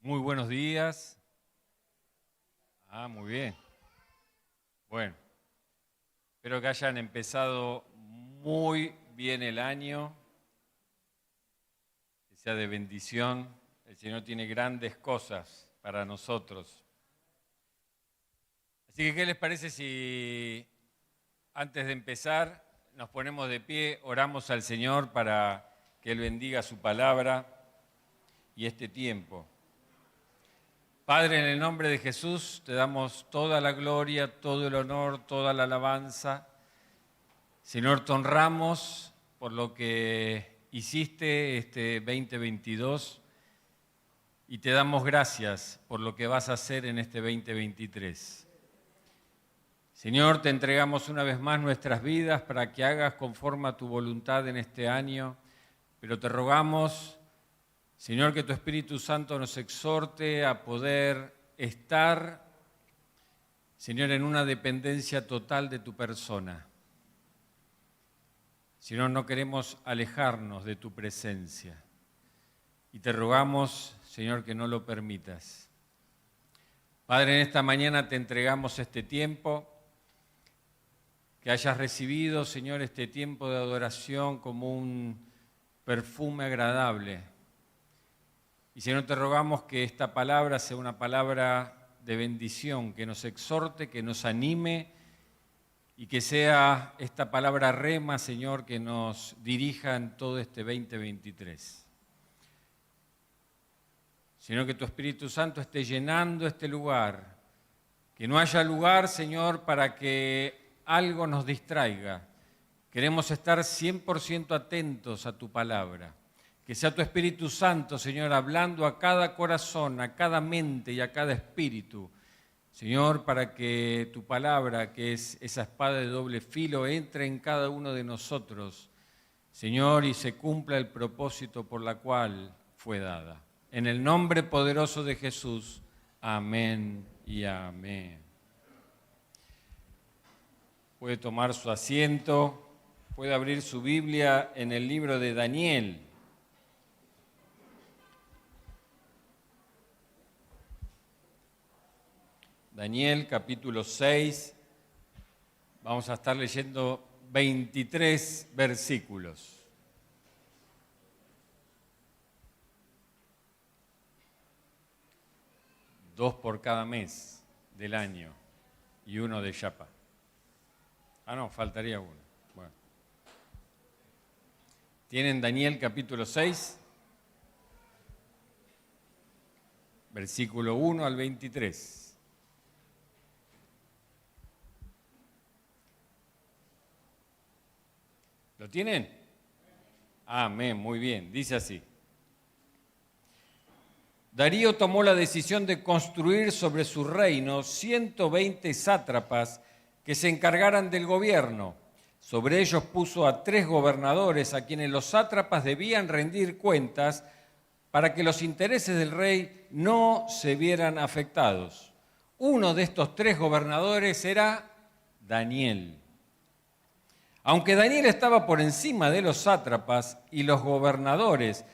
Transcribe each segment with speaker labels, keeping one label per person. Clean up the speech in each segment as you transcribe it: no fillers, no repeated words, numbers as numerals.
Speaker 1: Muy buenos días. Muy bien. Bueno, espero que hayan empezado muy bien el año, que sea de bendición. El Señor tiene grandes cosas para nosotros. Así que, ¿qué les parece si antes de empezar nos ponemos de pie, oramos al Señor para que Él bendiga su palabra y este tiempo? Padre, en el nombre de Jesús te damos toda la gloria, todo el honor, toda la alabanza. Señor, te honramos por lo que hiciste este 2022 y te damos gracias por lo que vas a hacer en este 2023. Señor, te entregamos una vez más nuestras vidas para que hagas conforme a tu voluntad en este año, pero te rogamos, Señor, que tu Espíritu Santo nos exhorte a poder estar, Señor, en una dependencia total de tu persona. Señor, no queremos alejarnos de tu presencia. Y te rogamos, Señor, que no lo permitas. Padre, en esta mañana te entregamos este tiempo, que hayas recibido, Señor, este tiempo de adoración como un perfume agradable. Y Señor, te rogamos que esta palabra sea una palabra de bendición, que nos exhorte, que nos anime y que sea esta palabra rema, Señor, que nos dirija en todo este 2023. Señor, que tu Espíritu Santo esté llenando este lugar, que no haya lugar, Señor, para que algo nos distraiga. Queremos estar 100% atentos a tu palabra. Que sea tu Espíritu Santo, Señor, hablando a cada corazón, a cada mente y a cada espíritu. Señor, para que tu palabra, que es esa espada de doble filo, entre en cada uno de nosotros, Señor, y se cumpla el propósito por la cual fue dada. En el nombre poderoso de Jesús, amén y amén. Puede tomar su asiento, puede abrir su Biblia en el libro de Daniel. Daniel capítulo 6, vamos a estar leyendo 23 versículos. Dos por cada mes del año y uno de Yapa. No, faltaría uno. Bueno. ¿Tienen Daniel capítulo 6? Versículo 1 al 23. ¿Lo tienen? Amén, muy bien. Dice así. Darío tomó la decisión de construir sobre su reino 120 sátrapas que se encargaran del gobierno. Sobre ellos puso a 3 gobernadores a quienes los sátrapas debían rendir cuentas para que los intereses del rey no se vieran afectados. Uno de estos 3 gobernadores era Daniel. Aunque Daniel estaba por encima de los sátrapas y los gobernadores,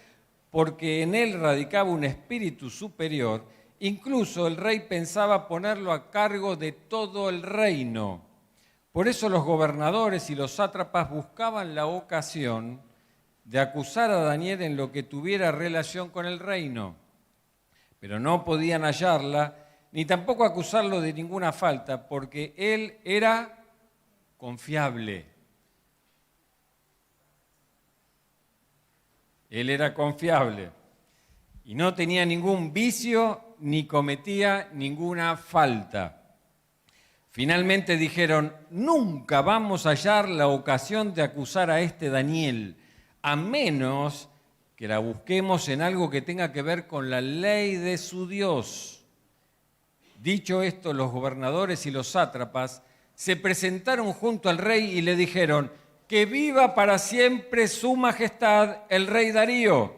Speaker 1: porque en él radicaba un espíritu superior, incluso el rey pensaba ponerlo a cargo de todo el reino. Por eso los gobernadores y los sátrapas buscaban la ocasión de acusar a Daniel en lo que tuviera relación con el reino, pero no podían hallarla, ni tampoco acusarlo de ninguna falta, porque él era confiable. Él era confiable y no tenía ningún vicio ni cometía ninguna falta. Finalmente dijeron, nunca vamos a hallar la ocasión de acusar a este Daniel, a menos que la busquemos en algo que tenga que ver con la ley de su Dios. Dicho esto, los gobernadores y los sátrapas se presentaron junto al rey y le dijeron, que viva para siempre su majestad el rey Darío.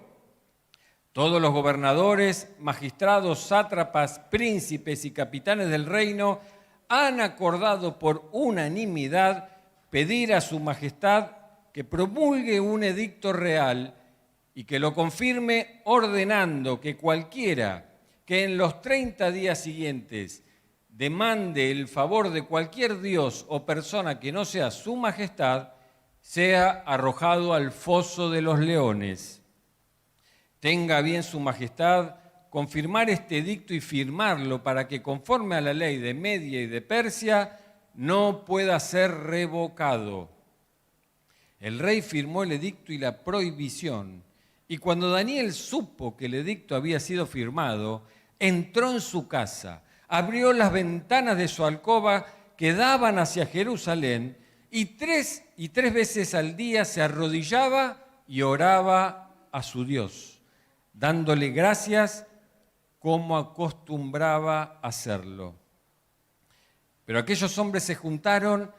Speaker 1: Todos los gobernadores, magistrados, sátrapas, príncipes y capitanes del reino han acordado por unanimidad pedir a su majestad que promulgue un edicto real y que lo confirme ordenando que cualquiera que en los 30 días siguientes demande el favor de cualquier dios o persona que no sea su majestad, sea arrojado al foso de los leones. Tenga bien su majestad confirmar este edicto y firmarlo para que, conforme a la ley de Media y de Persia, no pueda ser revocado. El rey firmó el edicto y la prohibición, y cuando Daniel supo que el edicto había sido firmado, entró en su casa, abrió las ventanas de su alcoba que daban hacia Jerusalén, y tres veces al día se arrodillaba y oraba a su Dios, dándole gracias como acostumbraba hacerlo. Pero aquellos hombres se juntaron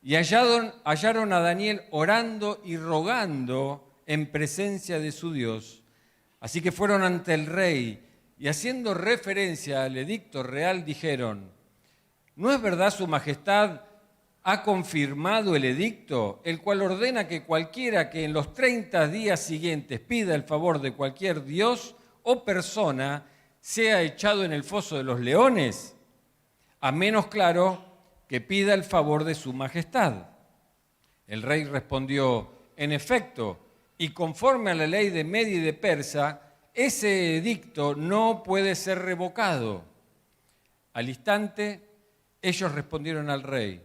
Speaker 1: y hallaron a Daniel orando y rogando en presencia de su Dios. Así que fueron ante el rey y, haciendo referencia al edicto real, dijeron: ¿no es verdad su majestad ha confirmado el edicto, el cual ordena que cualquiera que en los 30 días siguientes pida el favor de cualquier dios o persona sea echado en el foso de los leones, a menos, claro, que pida el favor de su majestad? El rey respondió: en efecto, y conforme a la ley de Media y de Persia, ese edicto no puede ser revocado. Al instante, ellos respondieron al rey: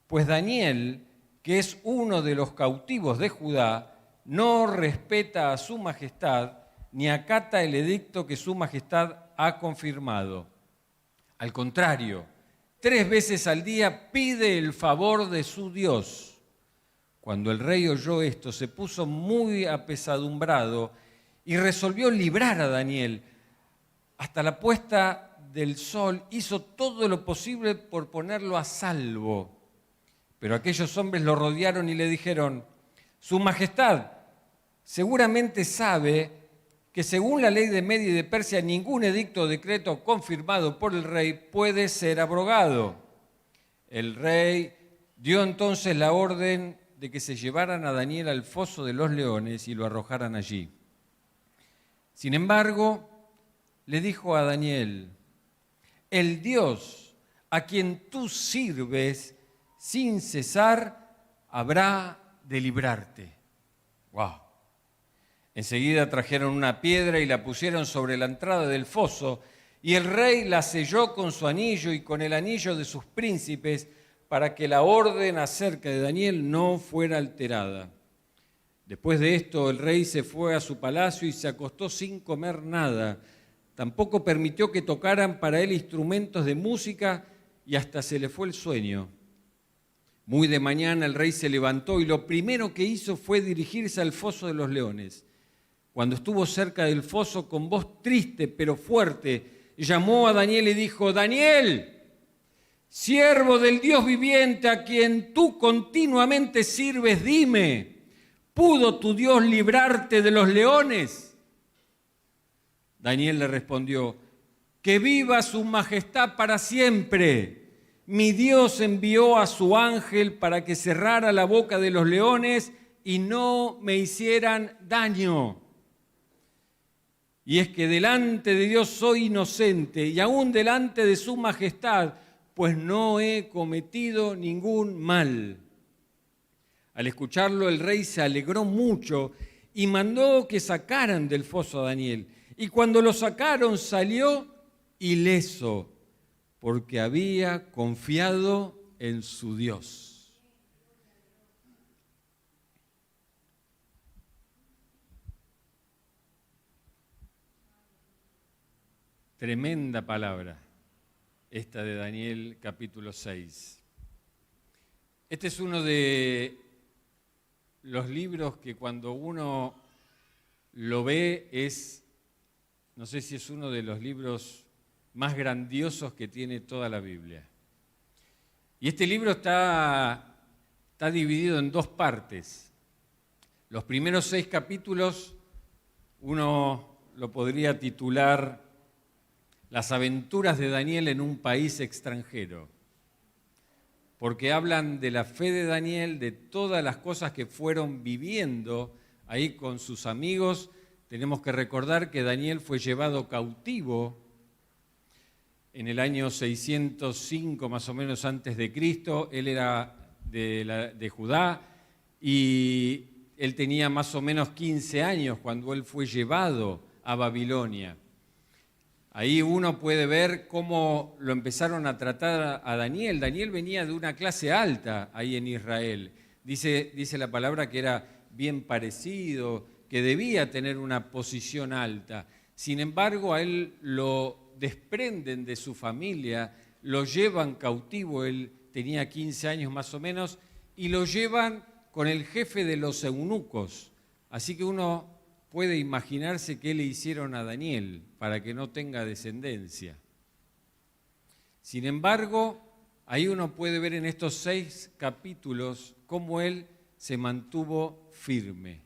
Speaker 1: pues Daniel, que es uno de los cautivos de Judá, no respeta a su majestad ni acata el edicto que su majestad ha confirmado. Al contrario, 3 veces al día pide el favor de su Dios. Cuando el rey oyó esto, se puso muy apesadumbrado y resolvió librar a Daniel. Hasta la puesta del sol hizo todo lo posible por ponerlo a salvo. Pero aquellos hombres lo rodearon y le dijeron: Su Majestad seguramente sabe que según la ley de Media y de Persia, ningún edicto o decreto confirmado por el rey puede ser abrogado. El rey dio entonces la orden de que se llevaran a Daniel al foso de los leones y lo arrojaran allí. Sin embargo, le dijo a Daniel: el Dios a quien tú sirves sin cesar habrá de librarte. ¡Wow! Enseguida trajeron una piedra y la pusieron sobre la entrada del foso, y el rey la selló con su anillo y con el anillo de sus príncipes, para que la orden acerca de Daniel no fuera alterada. Después de esto, el rey se fue a su palacio y se acostó sin comer nada. Tampoco permitió que tocaran para él instrumentos de música, y hasta se le fue el sueño. Muy de mañana el rey se levantó y lo primero que hizo fue dirigirse al foso de los leones. Cuando estuvo cerca del foso, con voz triste pero fuerte, llamó a Daniel y dijo: Daniel, siervo del Dios viviente a quien tú continuamente sirves, dime, ¿pudo tu Dios librarte de los leones? Daniel le respondió: que viva su majestad para siempre. Mi Dios envió a su ángel para que cerrara la boca de los leones y no me hicieran daño. Y es que delante de Dios soy inocente y aún delante de su majestad, pues no he cometido ningún mal. Al escucharlo, el rey se alegró mucho y mandó que sacaran del foso a Daniel. Y cuando lo sacaron, salió ileso, porque había confiado en su Dios. Tremenda palabra esta de Daniel capítulo 6. Este es uno de los libros que cuando uno lo ve no sé si es uno de los libros más grandiosos que tiene toda la Biblia. Y este libro está dividido en 2 partes. Los primeros 6 capítulos uno lo podría titular Las aventuras de Daniel en un país extranjero, porque hablan de la fe de Daniel, de todas las cosas que fueron viviendo ahí con sus amigos. Tenemos que recordar que Daniel fue llevado cautivo en el año 605 más o menos antes de Cristo. Él era de Judá y él tenía más o menos 15 años cuando él fue llevado a Babilonia. Ahí uno puede ver cómo lo empezaron a tratar a Daniel. Daniel venía de una clase alta ahí en Israel. Dice la palabra que era bien parecido, que debía tener una posición alta. Sin embargo, a él lo desprenden de su familia, lo llevan cautivo, él tenía 15 años más o menos, y lo llevan con el jefe de los eunucos. Así que uno puede imaginarse qué le hicieron a Daniel para que no tenga descendencia. Sin embargo, ahí uno puede ver en estos 6 capítulos cómo él se mantuvo firme,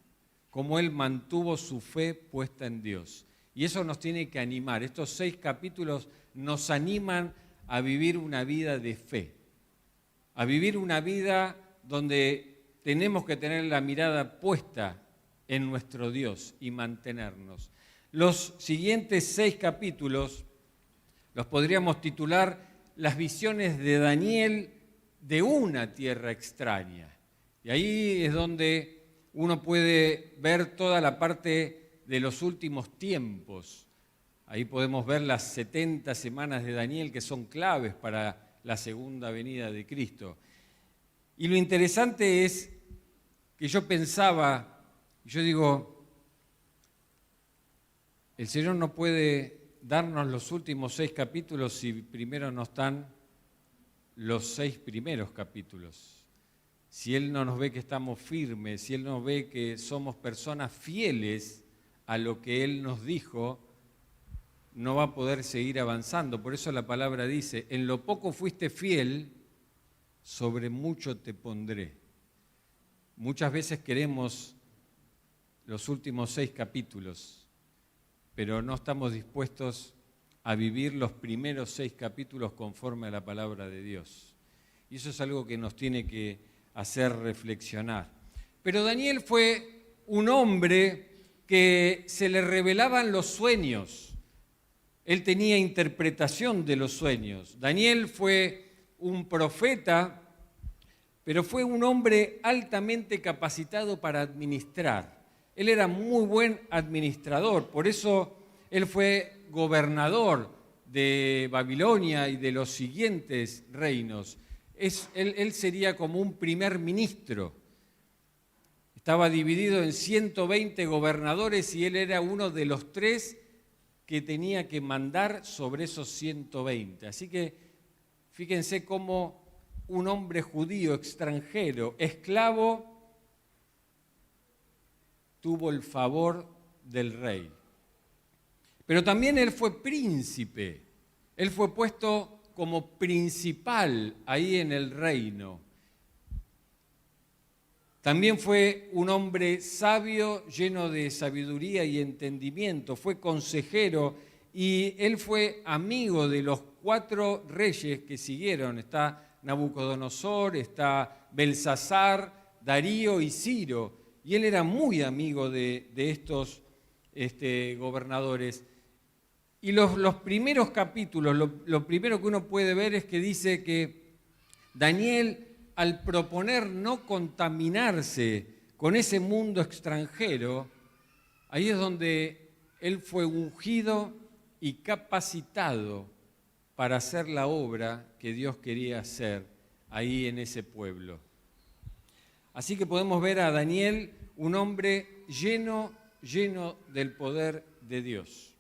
Speaker 1: cómo él mantuvo su fe puesta en Dios. Y eso nos tiene que animar. Estos 6 capítulos nos animan a vivir una vida de fe, a vivir una vida donde tenemos que tener la mirada puesta en nuestro Dios y mantenernos. Los siguientes 6 capítulos los podríamos titular Las visiones de Daniel de una tierra extraña. Y ahí es donde uno puede ver toda la parte de los últimos tiempos. Ahí podemos ver las 70 semanas de Daniel que son claves para la segunda venida de Cristo. Y lo interesante es que yo pensaba, yo digo, el Señor no puede darnos los últimos 6 capítulos si primero no están los 6 primeros capítulos. Si Él no nos ve que estamos firmes, si Él nos ve que somos personas fieles a lo que Él nos dijo, no va a poder seguir avanzando. Por eso la palabra dice, en lo poco fuiste fiel, sobre mucho te pondré. Muchas veces queremos los últimos 6 capítulos, pero no estamos dispuestos a vivir los primeros 6 capítulos conforme a la palabra de Dios. Y eso es algo que nos tiene que hacer reflexionar. Pero Daniel fue un hombre que se le revelaban los sueños. Él tenía interpretación de los sueños. Daniel fue un profeta, pero fue un hombre altamente capacitado para administrar. Él era muy buen administrador, por eso él fue gobernador de Babilonia y de los siguientes reinos. Él sería como un primer ministro. Estaba dividido en 120 gobernadores y él era uno de los 3 que tenía que mandar sobre esos 120. Así que fíjense cómo un hombre judío extranjero, esclavo, tuvo el favor del rey. Pero también él fue príncipe, él fue puesto como principal ahí en el reino. También fue un hombre sabio, lleno de sabiduría y entendimiento, fue consejero y él fue amigo de los 4 reyes que siguieron. Está Nabucodonosor, está Belsasar, Darío y Ciro. Y él era muy amigo de estos gobernadores. Y los primeros capítulos, lo primero que uno puede ver es que dice que Daniel, al proponer no contaminarse con ese mundo extranjero, ahí es donde él fue ungido y capacitado para hacer la obra que Dios quería hacer ahí en ese pueblo. Así que podemos ver a Daniel, un hombre lleno del poder de Dios.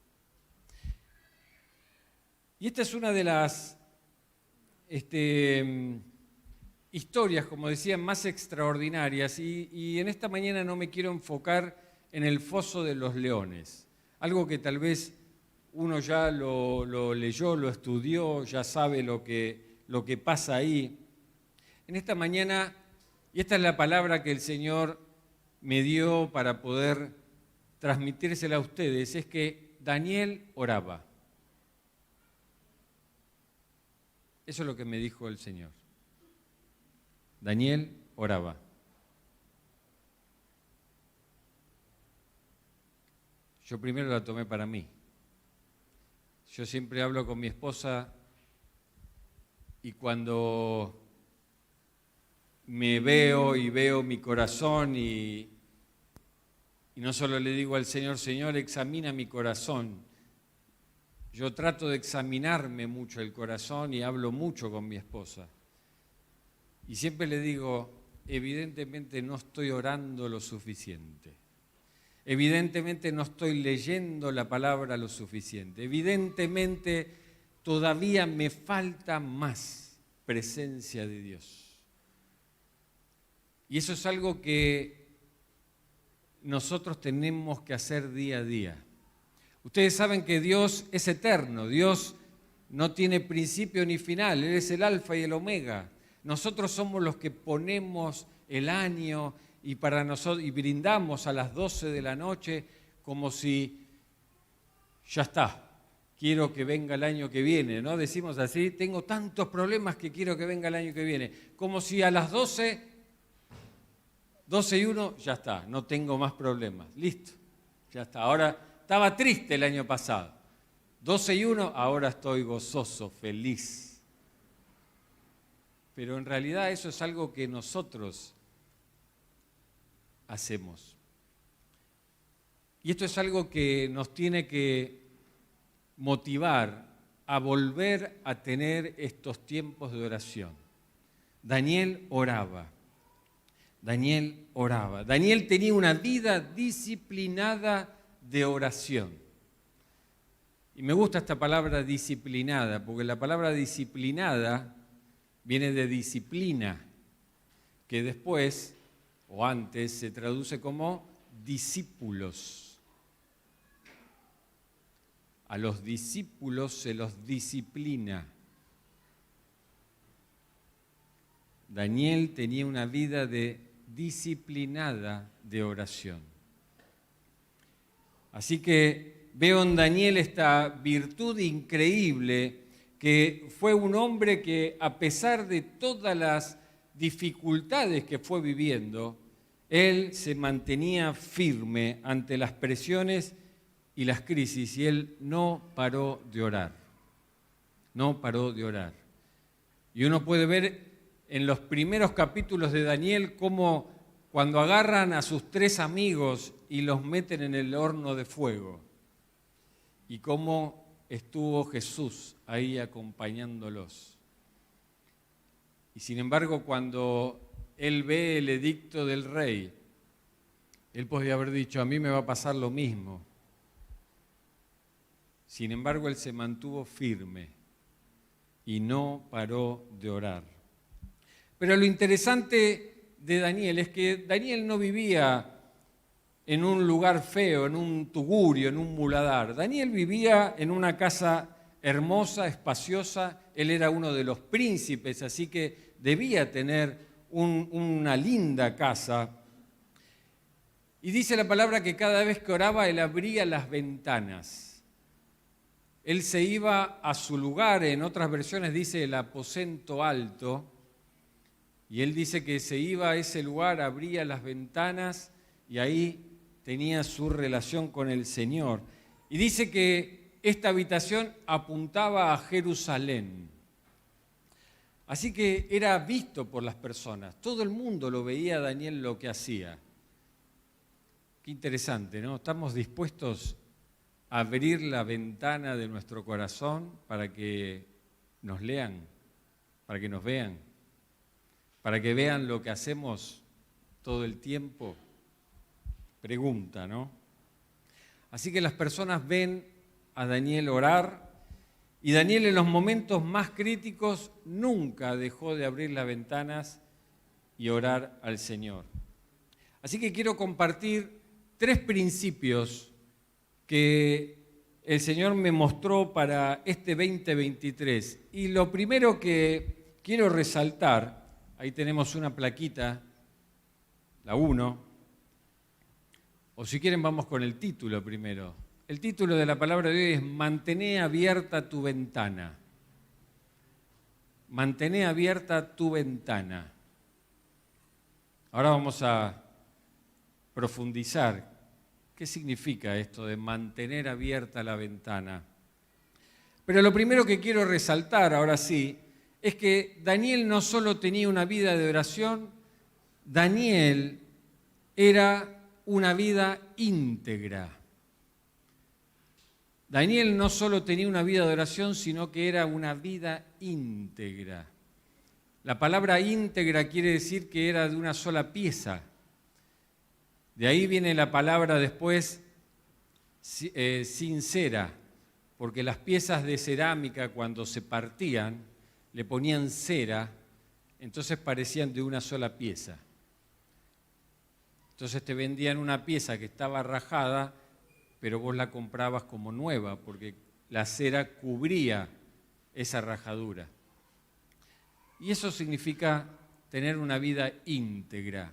Speaker 1: Y esta es una de las historias, como decía, más extraordinarias. Y en esta mañana no me quiero enfocar en el foso de los leones. Algo que tal vez uno ya lo leyó, lo estudió, ya sabe lo que pasa ahí. En esta mañana, y esta es la palabra que el Señor me dio para poder transmitírsela a ustedes, es que Daniel oraba. Eso es lo que me dijo el Señor. Daniel oraba. Yo primero la tomé para mí. Yo siempre hablo con mi esposa y cuando me veo y veo mi corazón y no solo le digo al Señor, Señor, examina mi corazón. Yo trato de examinarme mucho el corazón y hablo mucho con mi esposa. Y siempre le digo, evidentemente no estoy orando lo suficiente. Evidentemente no estoy leyendo la palabra lo suficiente. Evidentemente todavía me falta más presencia de Dios. Y eso es algo que nosotros tenemos que hacer día a día. Ustedes saben que Dios es eterno, Dios no tiene principio ni final, Él es el alfa y el omega. Nosotros somos los que ponemos el año y brindamos a las 12 de la noche como si ya está, quiero que venga el año que viene, ¿no? Decimos así, tengo tantos problemas que quiero que venga el año que viene. Como si a las 12 y 1, ya está, no tengo más problemas, listo, ya está. Ahora estaba triste el año pasado, 12 y 1, ahora estoy gozoso, feliz. Pero en realidad eso es algo que nosotros hacemos. Y esto es algo que nos tiene que motivar a volver a tener estos tiempos de oración. Daniel oraba. Daniel tenía una vida disciplinada de oración. Y me gusta esta palabra disciplinada, porque la palabra disciplinada viene de disciplina, que después o antes se traduce como discípulos. A los discípulos se los disciplina. Daniel tenía una vida disciplinada de oración. Así que veo en Daniel esta virtud increíble, que fue un hombre que a pesar de todas las dificultades que fue viviendo, él se mantenía firme ante las presiones y las crisis y él no paró de orar. No paró de orar. Y uno puede ver en los primeros capítulos de Daniel cómo cuando agarran a sus 3 amigos y los meten en el horno de fuego y cómo estuvo Jesús ahí acompañándolos. Y sin embargo, cuando él ve el edicto del rey, él podría haber dicho, a mí me va a pasar lo mismo. Sin embargo, él se mantuvo firme y no paró de orar. Pero lo interesante de Daniel es que Daniel no vivía en un lugar feo, en un tugurio, en un muladar. Daniel vivía en una casa hermosa, espaciosa. Él era uno de los príncipes, así que debía tener una linda casa. Y dice la palabra que cada vez que oraba, él abría las ventanas. Él se iba a su lugar, en otras versiones dice el aposento alto, y él dice que se iba a ese lugar, abría las ventanas y ahí tenía su relación con el Señor. Y dice que esta habitación apuntaba a Jerusalén. Así que era visto por las personas. Todo el mundo lo veía a Daniel lo que hacía. Qué interesante, ¿no? Estamos dispuestos a abrir la ventana de nuestro corazón para que nos lean, para que nos vean, para que vean lo que hacemos todo el tiempo. Pregunta, ¿no? Así que las personas ven a Daniel orar y Daniel en los momentos más críticos nunca dejó de abrir las ventanas y orar al Señor. Así que quiero compartir 3 principios que el Señor me mostró para este 2023. Y lo primero que quiero resaltar, ahí tenemos una plaquita, la 1, o si quieren vamos con el título primero. El título de la palabra de hoy es Mantené abierta tu ventana. Mantené abierta tu ventana. Ahora vamos a profundizar. ¿Qué significa esto de mantener abierta la ventana? Pero lo primero que quiero resaltar, ahora sí, es que Daniel no solo tenía una vida de oración, Daniel era una vida íntegra. Daniel no solo tenía una vida de oración, sino que era una vida íntegra. La palabra íntegra quiere decir que era de una sola pieza. De ahí viene la palabra después sincera, porque las piezas de cerámica cuando se partían le ponían cera, entonces parecían de una sola pieza. Entonces te vendían una pieza que estaba rajada, pero vos la comprabas como nueva, porque la cera cubría esa rajadura. Y eso significa tener una vida íntegra,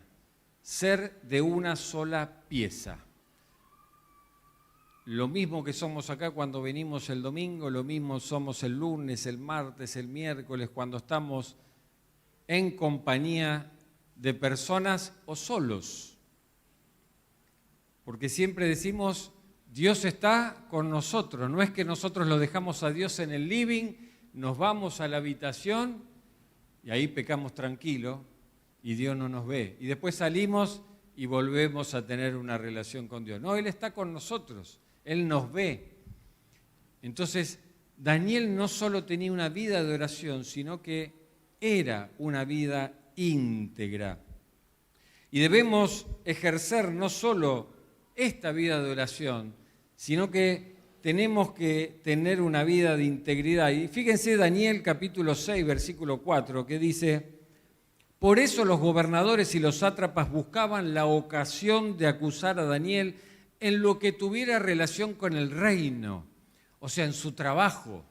Speaker 1: ser de una sola pieza. Lo mismo que somos acá cuando venimos el domingo, lo mismo somos el lunes, el martes, el miércoles, cuando estamos en compañía de personas o solos. Porque siempre decimos, Dios está con nosotros, no es que nosotros lo dejamos a Dios en el living, nos vamos a la habitación y ahí pecamos tranquilo y Dios no nos ve. Y después salimos y volvemos a tener una relación con Dios. No, Él está con nosotros, Él nos ve. Entonces, Daniel no solo tenía una vida de oración, sino que era una vida íntegra. Y debemos ejercer no solo esta vida de oración, sino que tenemos que tener una vida de integridad. Y fíjense Daniel capítulo 6, versículo 4, que dice: por eso los gobernadores y los sátrapas buscaban la ocasión de acusar a Daniel en lo que tuviera relación con el reino, o sea, en su trabajo.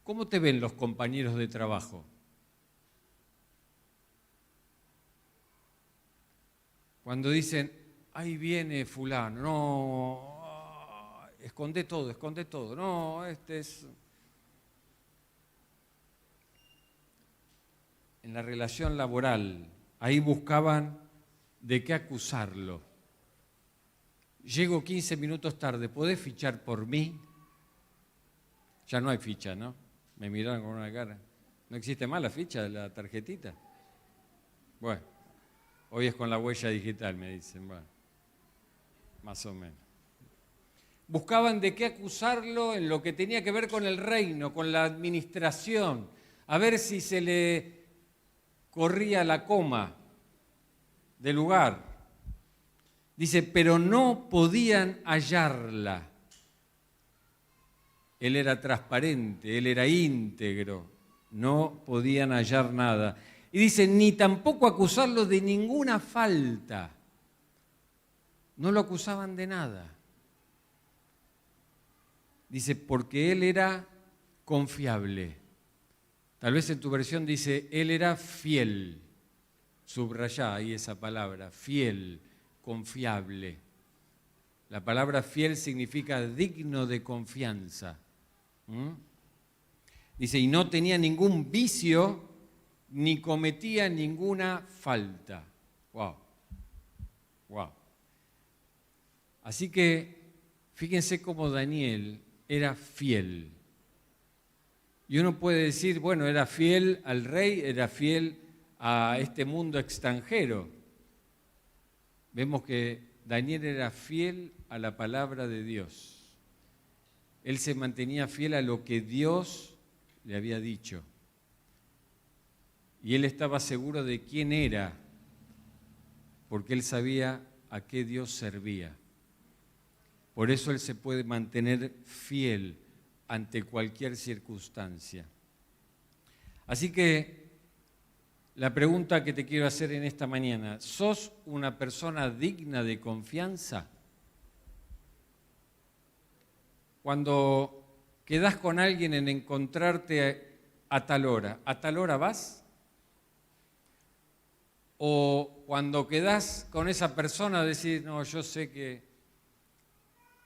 Speaker 1: ¿Cómo te ven los compañeros de trabajo? Cuando dicen, ahí viene fulano, no, esconde todo, no, este es... En la relación laboral, ahí buscaban de qué acusarlo. Llego 15 minutos tarde, ¿podés fichar por mí? Ya no hay ficha, ¿no? Me miraron con una cara. ¿No existe más la ficha de la tarjetita? Bueno, hoy es con la huella digital, me dicen, bueno, más o menos. Buscaban de qué acusarlo en lo que tenía que ver con el reino, con la administración, a ver si se le corría la coma del lugar. Dice, pero no podían hallarla. Él era transparente, él era íntegro, no podían hallar nada. Y dice, ni tampoco acusarlo de ninguna falta. No lo acusaban de nada. Dice, porque él era confiable. Tal vez en tu versión dice, él era fiel. Subrayá ahí esa palabra, fiel, confiable. La palabra fiel significa digno de confianza. Dice, y no tenía ningún vicio, ni cometía ninguna falta. Wow, wow. Así que, fíjense cómo Daniel era fiel. Y uno puede decir, bueno, era fiel al rey, era fiel a este mundo extranjero. Vemos que Daniel era fiel a la palabra de Dios. Él se mantenía fiel a lo que Dios le había dicho. Y él estaba seguro de quién era, porque él sabía a qué Dios servía. Por eso él se puede mantener fiel ante cualquier circunstancia. Así que la pregunta que te quiero hacer en esta mañana, ¿sos una persona digna de confianza? Cuando quedás con alguien en encontrarte ¿a tal hora vas? O cuando quedás con esa persona decís, no, yo sé que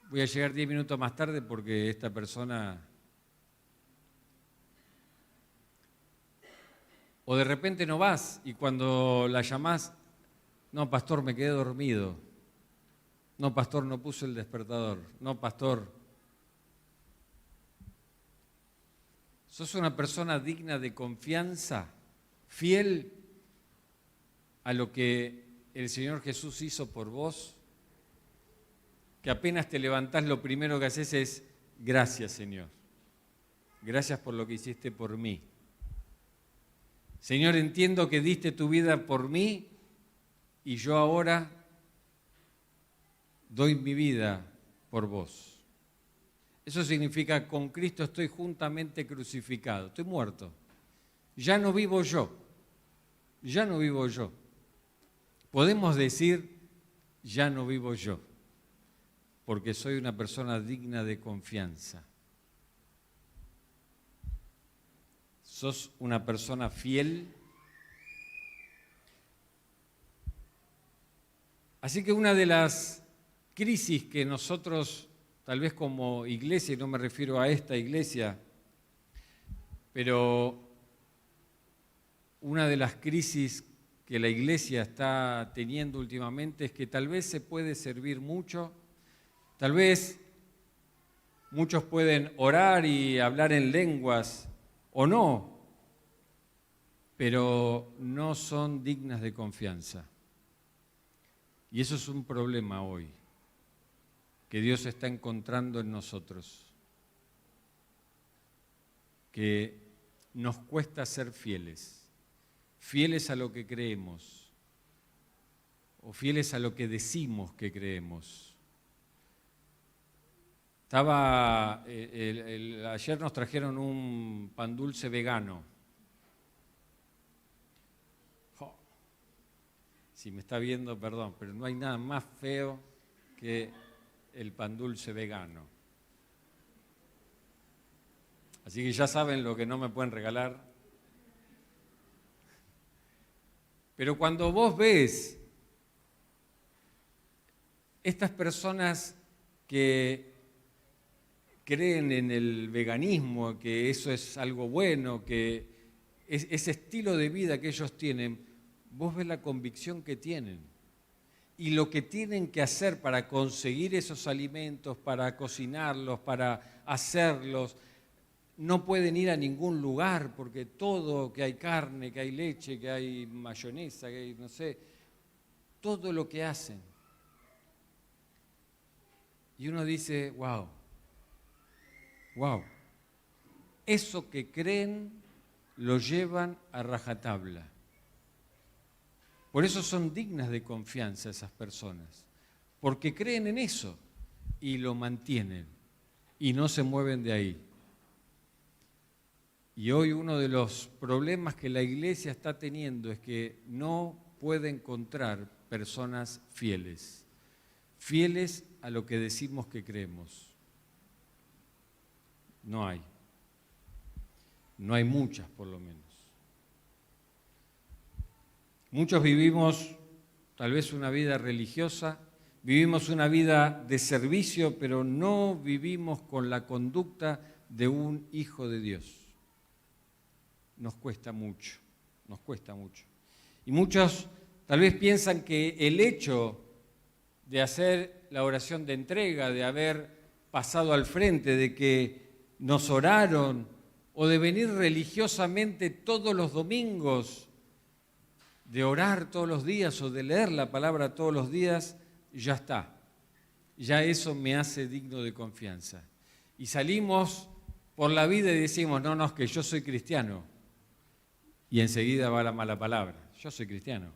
Speaker 1: voy a llegar 10 minutos más tarde porque esta persona... O de repente no vas y cuando la llamás, no, pastor, me quedé dormido. No, pastor, no puse el despertador. No, pastor. ¿Sos una persona digna de confianza, fiel a lo que el Señor Jesús hizo por vos? Que apenas te levantás, lo primero que haces es, gracias Señor, gracias por lo que hiciste por mí. Señor, entiendo que diste tu vida por mí y yo ahora doy mi vida por vos. Eso significa, con Cristo estoy juntamente crucificado, estoy muerto. Ya no vivo yo, ya no vivo yo. Podemos decir, ya no vivo yo, porque soy una persona digna de confianza. ¿Sos una persona fiel? Así que una de las crisis que nosotros, tal vez como iglesia, y no me refiero a esta iglesia, pero una de las crisis que la iglesia está teniendo últimamente es que tal vez se puede servir mucho, tal vez muchos pueden orar y hablar en lenguas o no, pero no son dignas de confianza. Y eso es un problema hoy, que Dios está encontrando en nosotros, que nos cuesta ser fieles, fieles a lo que creemos o fieles a lo que decimos que creemos. Ayer nos trajeron un pan dulce vegano. Si me está viendo, perdón, pero no hay nada más feo que el pan dulce vegano. Así que ya saben lo que no me pueden regalar. Pero cuando vos ves estas personas que creen en el veganismo, que eso es algo bueno, que ese estilo de vida que ellos tienen, vos ves la convicción que tienen y lo que tienen que hacer para conseguir esos alimentos, para cocinarlos, para hacerlos. No pueden ir a ningún lugar porque todo, que hay carne, que hay leche, que hay mayonesa, que hay, no sé, todo lo que hacen. Y uno dice, wow, eso que creen lo llevan a rajatabla. Por eso son dignas de confianza esas personas, porque creen en eso y lo mantienen y no se mueven de ahí. Y hoy uno de los problemas que la iglesia está teniendo es que no puede encontrar personas fieles, fieles a lo que decimos que creemos. No hay muchas por lo menos. Muchos vivimos tal vez una vida religiosa, vivimos una vida de servicio, pero no vivimos con la conducta de un hijo de Dios. Nos cuesta mucho. Y muchos tal vez piensan que el hecho de hacer la oración de entrega, de haber pasado al frente, de que nos oraron o de venir religiosamente todos los domingos, de orar todos los días o de leer la palabra todos los días, ya está. Ya eso me hace digno de confianza. Y salimos por la vida y decimos, no, es que yo soy cristiano. Y enseguida va la mala palabra. Yo soy cristiano.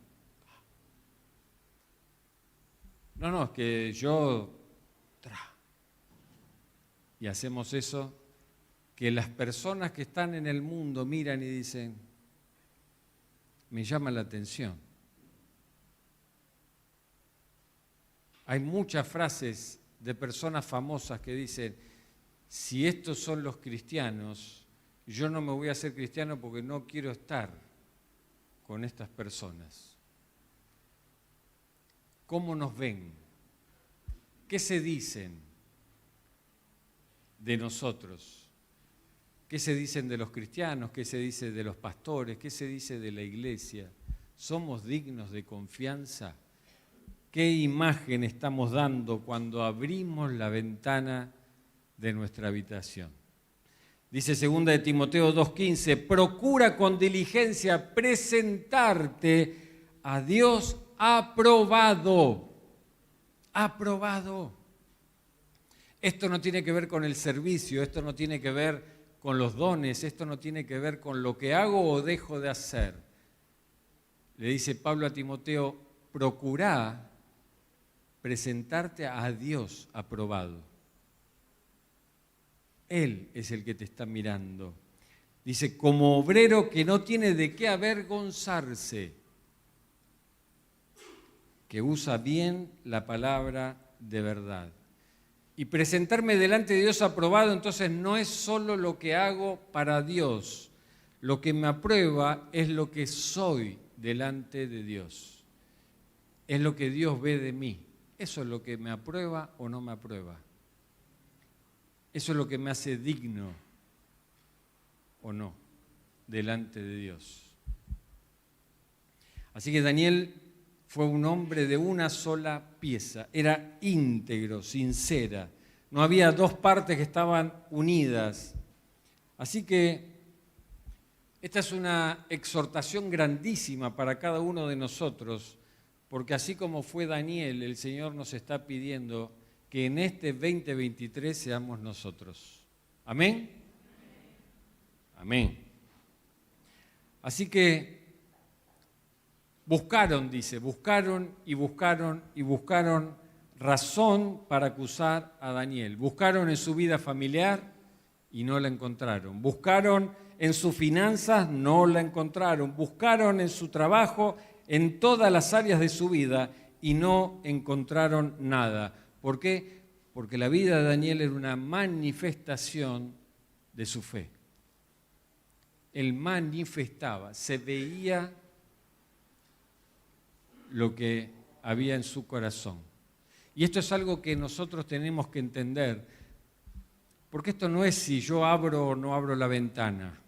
Speaker 1: No, es que yo... Y hacemos eso, que las personas que están en el mundo miran y dicen, me llama la atención. Hay muchas frases de personas famosas que dicen, si estos son los cristianos, yo no me voy a hacer cristiano porque no quiero estar con estas personas. ¿Cómo nos ven? ¿Qué se dicen de nosotros? ¿Qué se dicen de los cristianos? ¿Qué se dice de los pastores? ¿Qué se dice de la iglesia? ¿Somos dignos de confianza? ¿Qué imagen estamos dando cuando abrimos la ventana de nuestra habitación? Dice 2 de Timoteo 2:15, procura con diligencia presentarte a Dios aprobado. Aprobado. Esto no tiene que ver con el servicio, esto no tiene que ver con los dones, esto no tiene que ver con lo que hago o dejo de hacer. Le dice Pablo a Timoteo, procura presentarte a Dios aprobado. Él es el que te está mirando. Dice, como obrero que no tiene de qué avergonzarse, que usa bien la palabra de verdad. Y presentarme delante de Dios aprobado, entonces no es solo lo que hago para Dios. Lo que me aprueba es lo que soy delante de Dios. Es lo que Dios ve de mí. Eso es lo que me aprueba o no me aprueba. Eso es lo que me hace digno o no delante de Dios. Así que Daniel fue un hombre de una sola pieza, era íntegro, sincera. No había dos partes que estaban unidas. Así que esta es una exhortación grandísima para cada uno de nosotros, porque así como fue Daniel, el Señor nos está pidiendo que en este 2023 seamos nosotros. ¿Amén? Amén. Así que buscaron, dice, buscaron y buscaron y buscaron razón para acusar a Daniel. Buscaron en su vida familiar y no la encontraron. Buscaron en sus finanzas, no la encontraron. Buscaron en su trabajo, en todas las áreas de su vida y no encontraron nada. ¿Por qué? Porque la vida de Daniel era una manifestación de su fe. Él manifestaba, se veía lo que había en su corazón. Y esto es algo que nosotros tenemos que entender, porque esto no es si yo abro o no abro la ventana.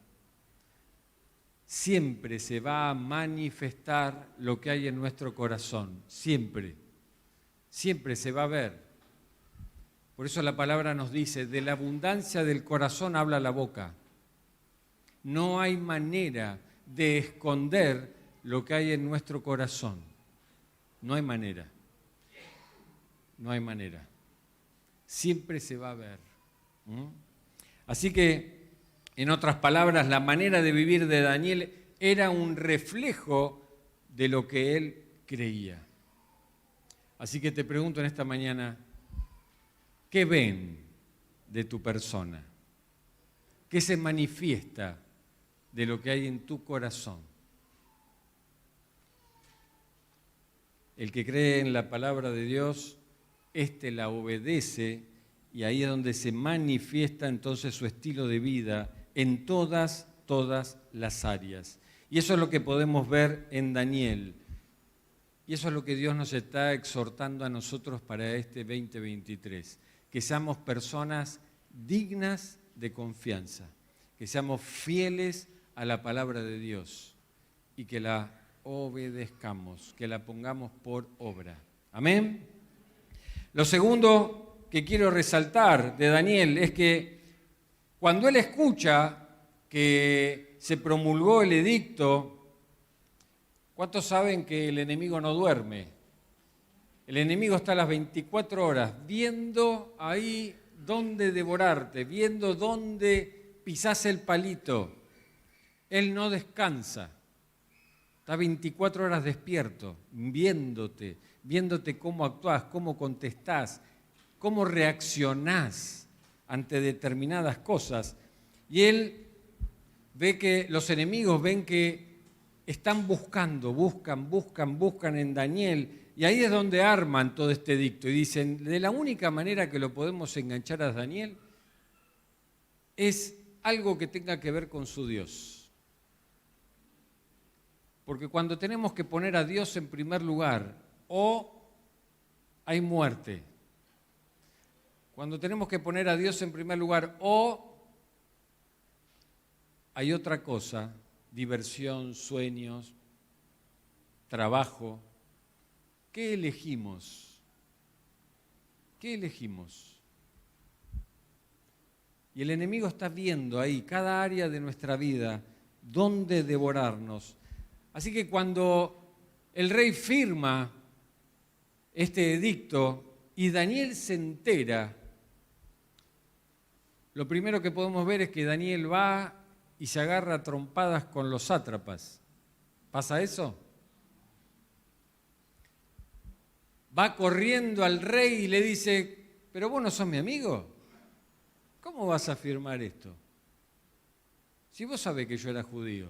Speaker 1: Siempre se va a manifestar lo que hay en nuestro corazón, siempre. Siempre se va a ver. Por eso la palabra nos dice, de la abundancia del corazón habla la boca. No hay manera de esconder lo que hay en nuestro corazón. No hay manera. No hay manera. Siempre se va a ver. Así que, en otras palabras, la manera de vivir de Daniel era un reflejo de lo que él creía. Así que te pregunto en esta mañana, ¿qué ven de tu persona? ¿Qué se manifiesta de lo que hay en tu corazón? El que cree en la palabra de Dios, éste la obedece y ahí es donde se manifiesta entonces su estilo de vida en todas las áreas. Y eso es lo que podemos ver en Daniel. Y eso es lo que Dios nos está exhortando a nosotros para este 2023. Que seamos personas dignas de confianza, que seamos fieles a la palabra de Dios y que la obedezcamos, que la pongamos por obra. Amén. Lo segundo que quiero resaltar de Daniel es que cuando él escucha que se promulgó el edicto, ¿cuántos saben que el enemigo no duerme? El enemigo está a las 24 horas viendo ahí dónde devorarte, viendo dónde pisás el palito. Él no descansa. Está 24 horas despierto, viéndote cómo actuás, cómo contestás, cómo reaccionás ante determinadas cosas. Y él ve que los enemigos ven que están buscan en Daniel. Y ahí es donde arman todo este edicto. Y dicen, de la única manera que lo podemos enganchar a Daniel es algo que tenga que ver con su Dios. Porque cuando tenemos que poner a Dios en primer lugar, o hay muerte. Cuando tenemos que poner a Dios en primer lugar, o hay otra cosa, diversión, sueños, trabajo. ¿Qué elegimos? ¿Qué elegimos? Y el enemigo está viendo ahí cada área de nuestra vida, dónde devorarnos. Así que cuando el rey firma este edicto y Daniel se entera, lo primero que podemos ver es que Daniel va y se agarra a trompadas con los sátrapas. ¿Pasa eso? Va corriendo al rey y le dice, ¿pero vos no sos mi amigo? ¿Cómo vas a firmar esto? Si vos sabés que yo era judío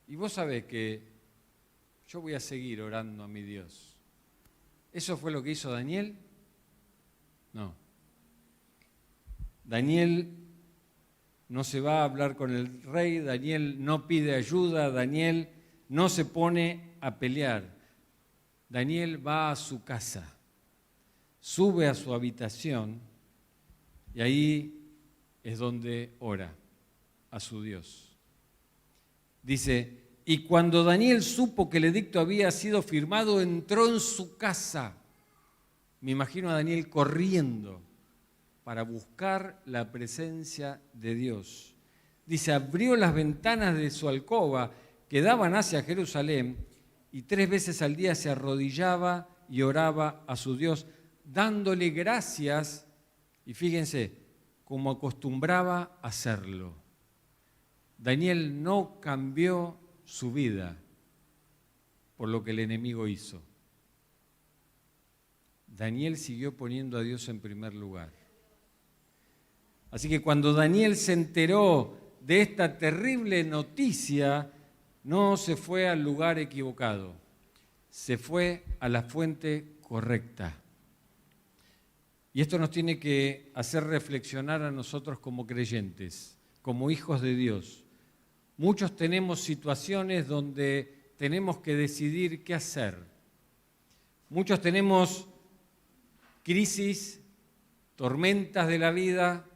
Speaker 1: y vos sabés que yo voy a seguir orando a mi Dios. ¿Eso fue lo que hizo Daniel? No. Daniel no se va a hablar con el rey, Daniel no pide ayuda, Daniel no se pone a pelear. Daniel va a su casa, sube a su habitación y ahí es donde ora a su Dios. Dice, y cuando Daniel supo que el edicto había sido firmado, entró en su casa. Me imagino a Daniel corriendo para buscar la presencia de Dios. Dice, abrió las ventanas de su alcoba que daban hacia Jerusalén y 3 veces al día se arrodillaba y oraba a su Dios, dándole gracias, y fíjense, como acostumbraba a hacerlo. Daniel no cambió su vida por lo que el enemigo hizo. Daniel siguió poniendo a Dios en primer lugar. Así que cuando Daniel se enteró de esta terrible noticia, no se fue al lugar equivocado, se fue a la fuente correcta. Y esto nos tiene que hacer reflexionar a nosotros como creyentes, como hijos de Dios. Muchos tenemos situaciones donde tenemos que decidir qué hacer. Muchos tenemos crisis, tormentas de la vida,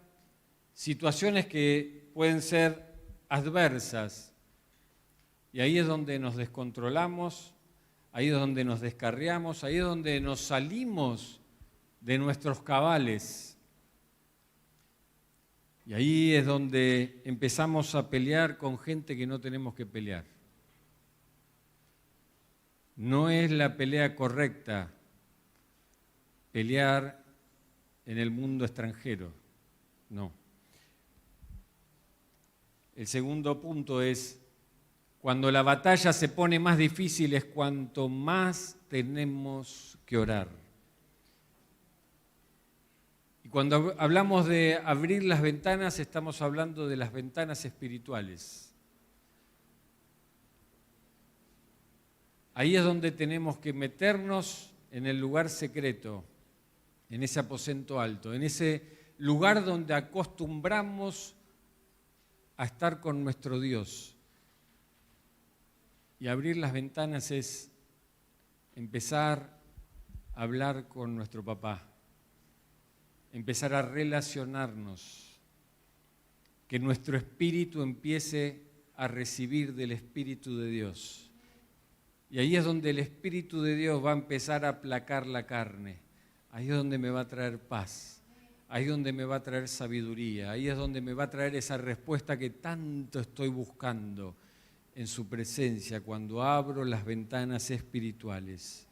Speaker 1: situaciones que pueden ser adversas. Y ahí es donde nos descontrolamos, ahí es donde nos descarriamos, ahí es donde nos salimos de nuestros cabales. Y ahí es donde empezamos a pelear con gente que no tenemos que pelear. No es la pelea correcta pelear en el mundo extranjero, no. El segundo punto es, cuando la batalla se pone más difícil es cuanto más tenemos que orar. Y cuando hablamos de abrir las ventanas, estamos hablando de las ventanas espirituales. Ahí es donde tenemos que meternos en el lugar secreto, en ese aposento alto, en ese lugar donde acostumbramos a estar con nuestro Dios. Y abrir las ventanas es empezar a hablar con nuestro papá, empezar a relacionarnos, que nuestro espíritu empiece a recibir del Espíritu de Dios. Y ahí es donde el Espíritu de Dios va a empezar a aplacar la carne. Ahí es donde me va a traer paz. Ahí es donde me va a traer sabiduría. Ahí es donde me va a traer esa respuesta que tanto estoy buscando en su presencia cuando abro las ventanas espirituales.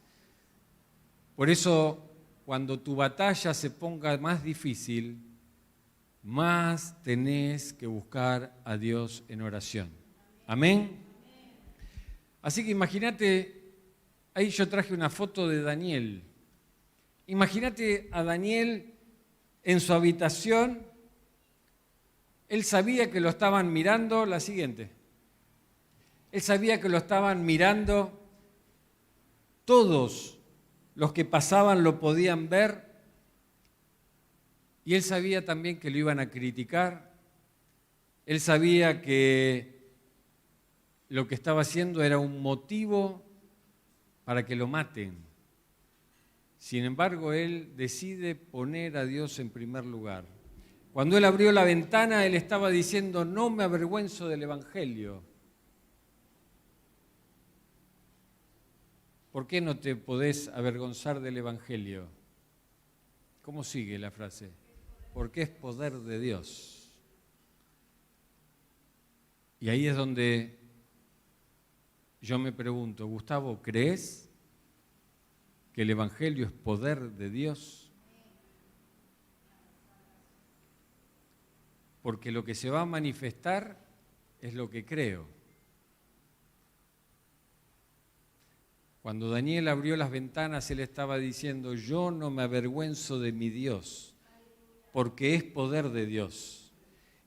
Speaker 1: Por eso, cuando tu batalla se ponga más difícil, más tenés que buscar a Dios en oración. Amén. Así que imagínate, ahí yo traje una foto de Daniel. Imagínate a Daniel en su habitación. Él sabía que lo estaban mirando, la siguiente. Él sabía que lo estaban mirando, todos los que pasaban lo podían ver, y él sabía también que lo iban a criticar. Él sabía que lo que estaba haciendo era un motivo para que lo maten. Sin embargo, él decide poner a Dios en primer lugar. Cuando él abrió la ventana, él estaba diciendo, no me avergüenzo del Evangelio. ¿Por qué no te podés avergonzar del Evangelio? ¿Cómo sigue la frase? porque es poder de Dios. Y ahí es donde yo me pregunto, Gustavo, ¿crees que el Evangelio es poder de Dios? Porque lo que se va a manifestar es lo que creo. Cuando Daniel abrió las ventanas, él estaba diciendo, yo no me avergüenzo de mi Dios, porque es poder de Dios.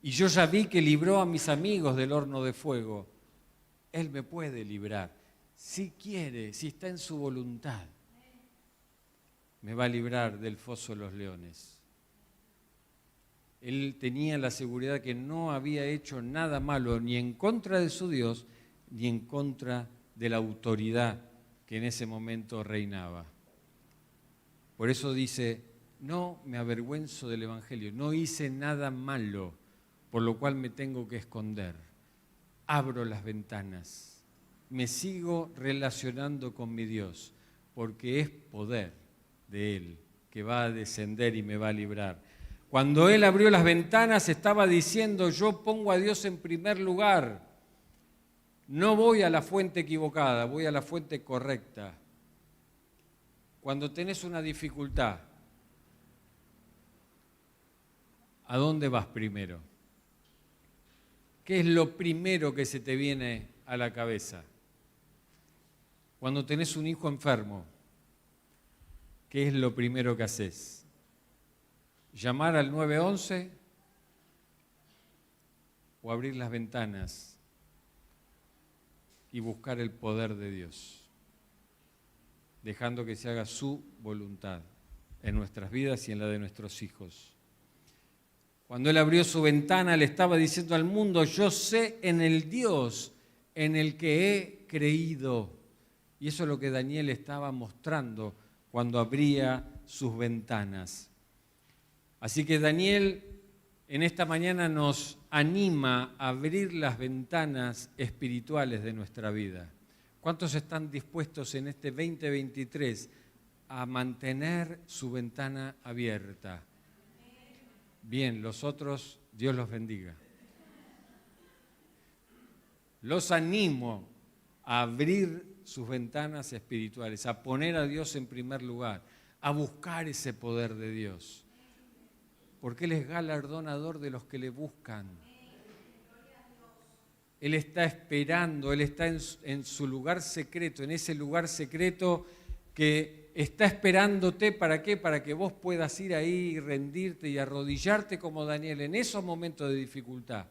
Speaker 1: Y yo ya vi que libró a mis amigos del horno de fuego. Él me puede librar. Si quiere, si está en su voluntad, me va a librar del foso de los leones. Él tenía la seguridad que no había hecho nada malo, ni en contra de su Dios, ni en contra de la autoridad que en ese momento reinaba. Por eso dice, no me avergüenzo del Evangelio, no hice nada malo, por lo cual me tengo que esconder. Abro las ventanas, me sigo relacionando con mi Dios, porque es poder de Él que va a descender y me va a librar. Cuando Él abrió las ventanas estaba diciendo, yo pongo a Dios en primer lugar. No voy a la fuente equivocada, voy a la fuente correcta. Cuando tenés una dificultad, ¿a dónde vas primero? ¿Qué es lo primero que se te viene a la cabeza? Cuando tenés un hijo enfermo, ¿qué es lo primero que haces? ¿Llamar al 911 o abrir las ventanas y buscar el poder de Dios, dejando que se haga su voluntad en nuestras vidas y en la de nuestros hijos? Cuando Él abrió su ventana, le estaba diciendo al mundo, yo sé en el Dios en el que he creído. Y eso es lo que Daniel estaba mostrando cuando abría sus ventanas. Así que Daniel en esta mañana nos anima a abrir las ventanas espirituales de nuestra vida. ¿Cuántos están dispuestos en este 2023 a mantener su ventana abierta? Bien, los otros, Dios los bendiga. Los animo a abrir sus ventanas espirituales, a poner a Dios en primer lugar, a buscar ese poder de Dios. Porque Él es galardonador de los que le buscan. Él está esperando, Él está en su lugar secreto, en ese lugar secreto que está esperándote, ¿para qué? Para que vos puedas ir ahí y rendirte y arrodillarte como Daniel en esos momentos de dificultad.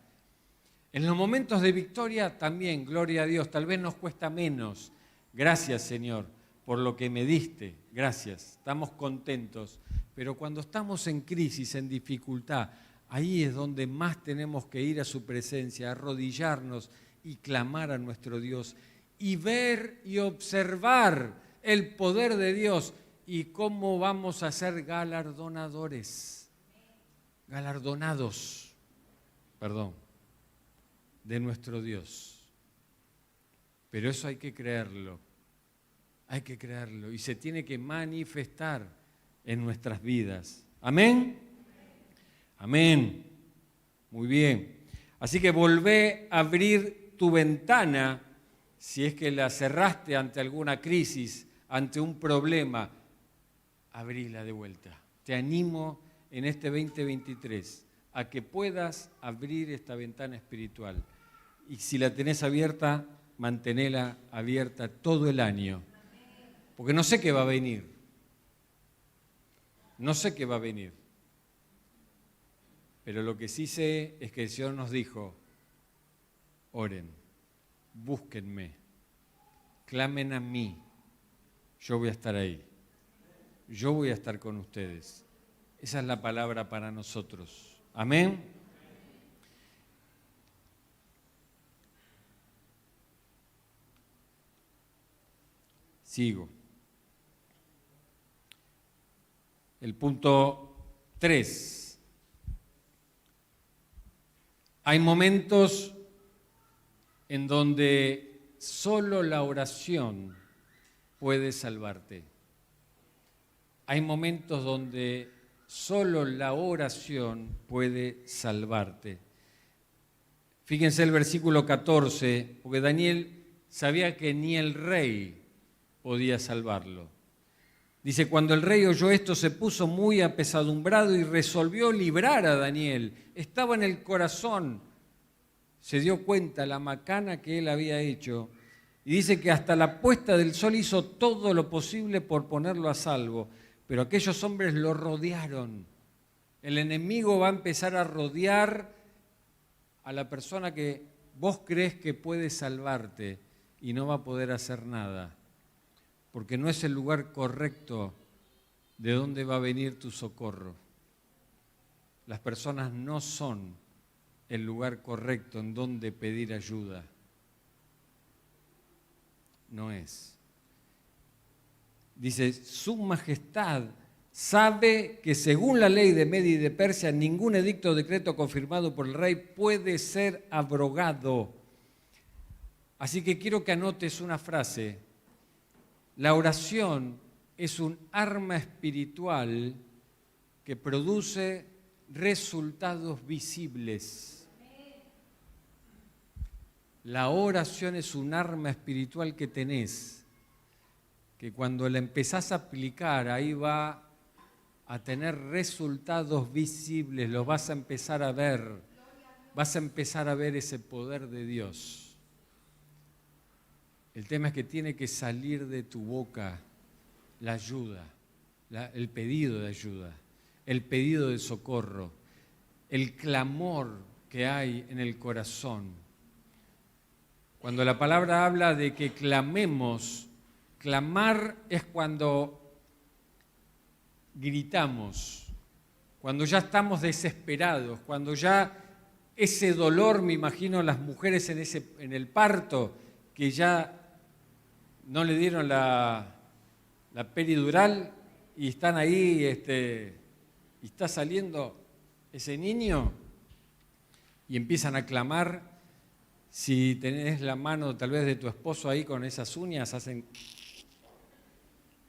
Speaker 1: En los momentos de victoria también, gloria a Dios, tal vez nos cuesta menos. Gracias, Señor, por lo que me diste, gracias, estamos contentos. Pero cuando estamos en crisis, en dificultad, ahí es donde más tenemos que ir a su presencia, arrodillarnos y clamar a nuestro Dios y ver y observar el poder de Dios y cómo vamos a ser galardonados de nuestro Dios. Pero eso hay que creerlo y se tiene que manifestar en nuestras vidas. ¿Amén? Amén. Muy bien. Así que volvé a abrir tu ventana, si es que la cerraste ante alguna crisis, ante un problema, abríla de vuelta. Te animo en este 2023 a que puedas abrir esta ventana espiritual. Y si la tenés abierta, mantenela abierta todo el año. Porque no sé qué va a venir. No sé qué va a venir. Pero lo que sí sé es que el Señor nos dijo, oren, búsquenme, clamen a mí, yo voy a estar ahí, yo voy a estar con ustedes. Esa es la palabra para nosotros. Amén. Sigo. El punto 3. Hay momentos en donde solo la oración puede salvarte. Hay momentos donde Solo la oración puede salvarte. Fíjense el versículo 14, porque Daniel sabía que ni el rey podía salvarlo. Dice, cuando el rey oyó esto se puso muy apesadumbrado y resolvió librar a Daniel. Estaba en el corazón, se dio cuenta la macana que él había hecho. Y dice que hasta la puesta del sol hizo todo lo posible por ponerlo a salvo. Pero aquellos hombres lo rodearon. El enemigo va a empezar a rodear a la persona que vos crees que puede salvarte y no va a poder hacer nada. Porque no es el lugar correcto de donde va a venir tu socorro. Las personas no son el lugar correcto en donde pedir ayuda. No es. Dice, su majestad sabe que según la ley de Media y de Persia, ningún edicto o decreto confirmado por el rey puede ser abrogado. Así que quiero que anotes una frase. La oración es un arma espiritual que produce resultados visibles. La oración es un arma espiritual que tenés, que cuando la empezás a aplicar, ahí va a tener resultados visibles, los vas a empezar a ver, vas a empezar a ver ese poder de Dios. El tema es que tiene que salir de tu boca la ayuda, el pedido de ayuda, el pedido de socorro, el clamor que hay en el corazón. Cuando la palabra habla de que clamemos, clamar es cuando gritamos, cuando ya estamos desesperados, cuando ya ese dolor, me imagino las mujeres en el parto, que ya no le dieron la peridural y están ahí, y está saliendo ese niño y empiezan a clamar. Si tenés la mano tal vez de tu esposo ahí con esas uñas, hacen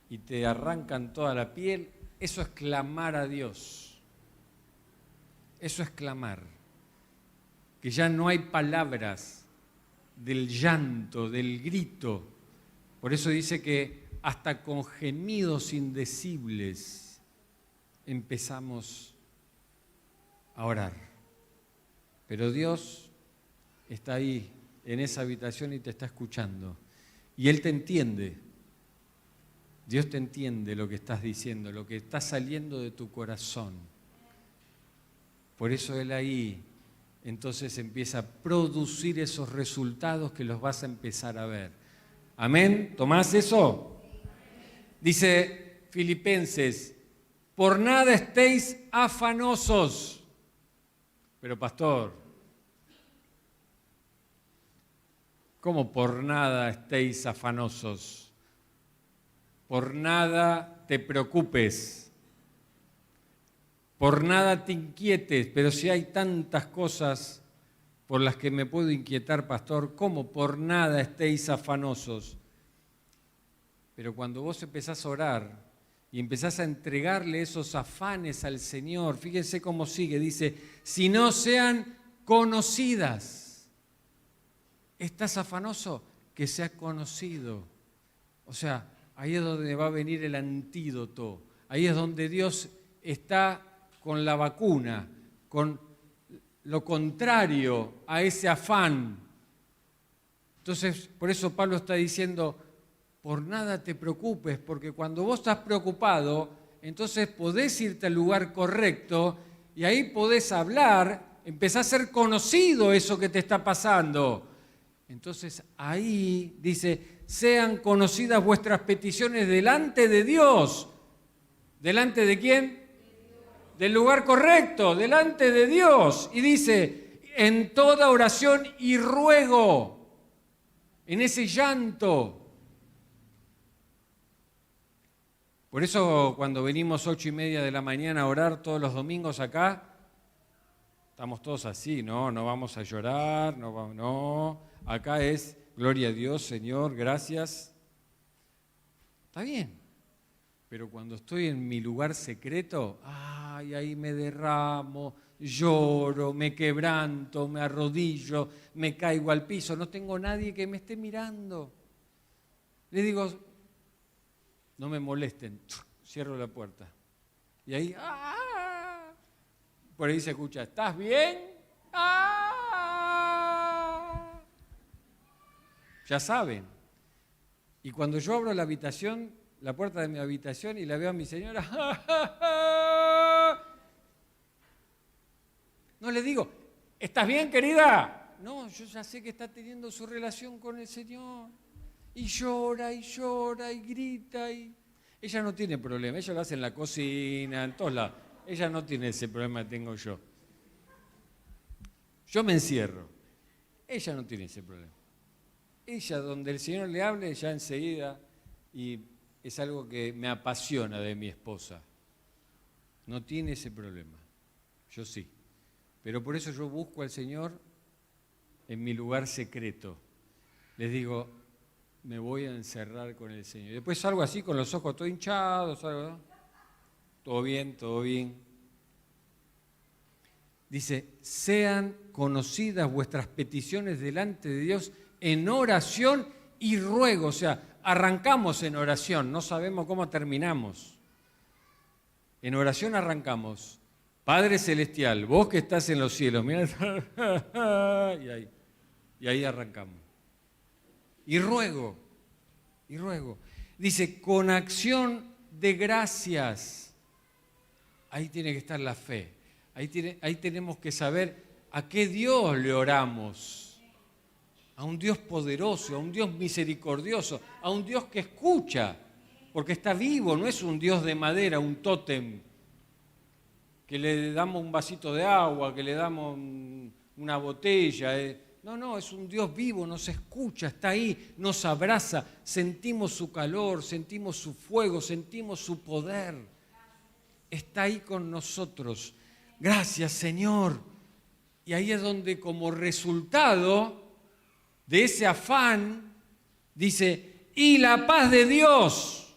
Speaker 1: y te arrancan toda la piel. Eso es clamar a Dios. Eso es clamar. Que ya no hay palabras del llanto, del grito. Por eso dice que hasta con gemidos indecibles empezamos a orar. Pero Dios está ahí, en esa habitación y te está escuchando. Y Él te entiende. Dios te entiende lo que estás diciendo, lo que está saliendo de tu corazón. Por eso Él ahí, entonces empieza a producir esos resultados que los vas a empezar a ver. ¿Amén? ¿Tomás eso? Dice Filipenses, por nada estéis afanosos. Pero pastor, ¿cómo por nada estéis afanosos? Por nada te preocupes. Por nada te inquietes. Pero si hay tantas cosas por las que me puedo inquietar, pastor, ¿cómo por nada estéis afanosos? Pero cuando vos empezás a orar y empezás a entregarle esos afanes al Señor, fíjense cómo sigue, dice, si no sean conocidas. ¿Estás afanoso? Que sea conocido. O sea, ahí es donde va a venir el antídoto. Ahí es donde Dios está con la vacuna, con lo contrario a ese afán. Entonces, por eso Pablo está diciendo, por nada te preocupes, porque cuando vos estás preocupado, entonces podés irte al lugar correcto y ahí podés hablar, empezás a ser conocido eso que te está pasando. Entonces ahí dice, sean conocidas vuestras peticiones delante de Dios. ¿Delante de quién? Del lugar correcto, delante de Dios. Y dice, en toda oración y ruego, en ese llanto. Por eso cuando venimos 8:30 de la mañana a orar todos los domingos acá, estamos todos así, ¿no? No vamos a llorar, no. Acá es, gloria a Dios, Señor, gracias. Está bien. Pero cuando estoy en mi lugar secreto, ay, ahí me derramo, lloro, me quebranto, me arrodillo, me caigo al piso, no tengo nadie que me esté mirando. Le digo, no me molesten, cierro la puerta. Y ahí, ¡ah! Por ahí se escucha, ¿estás bien? ¡Ah! Ya saben. Y cuando yo abro la habitación, la puerta de mi habitación y la veo a mi señora, no le digo, ¿estás bien, querida? No, yo ya sé que está teniendo su relación con el Señor. Y llora, y llora, y grita. Ella no tiene problema, ella lo hace en la cocina, en todos lados. Ella no tiene ese problema que tengo yo. Yo me encierro. Ella no tiene ese problema. Ella, donde el Señor le hable, ya enseguida, y es algo que me apasiona de mi esposa. No tiene ese problema. Yo sí. Pero por eso yo busco al Señor en mi lugar secreto. Les digo, me voy a encerrar con el Señor. Después salgo así con los ojos todo hinchados, salgo, ¿no? Todo bien, todo bien. Dice, sean conocidas vuestras peticiones delante de Dios en oración y ruego. O sea, arrancamos en oración, no sabemos cómo terminamos. En oración arrancamos. Padre Celestial, vos que estás en los cielos, mirá, y ahí arrancamos. Y ruego. Dice, con acción de gracias. Ahí tiene que estar la fe. Ahí tenemos que saber a qué Dios le oramos. A un Dios poderoso, a un Dios misericordioso, a un Dios que escucha, porque está vivo, no es un Dios de madera, un tótem, que le damos un vasito de agua, que le damos una botella. No, es un Dios vivo, nos escucha, está ahí, nos abraza, sentimos su calor, sentimos su fuego, sentimos su poder. Está ahí con nosotros. Gracias, Señor. Y ahí es donde, como resultado de ese afán, dice, y la paz de Dios,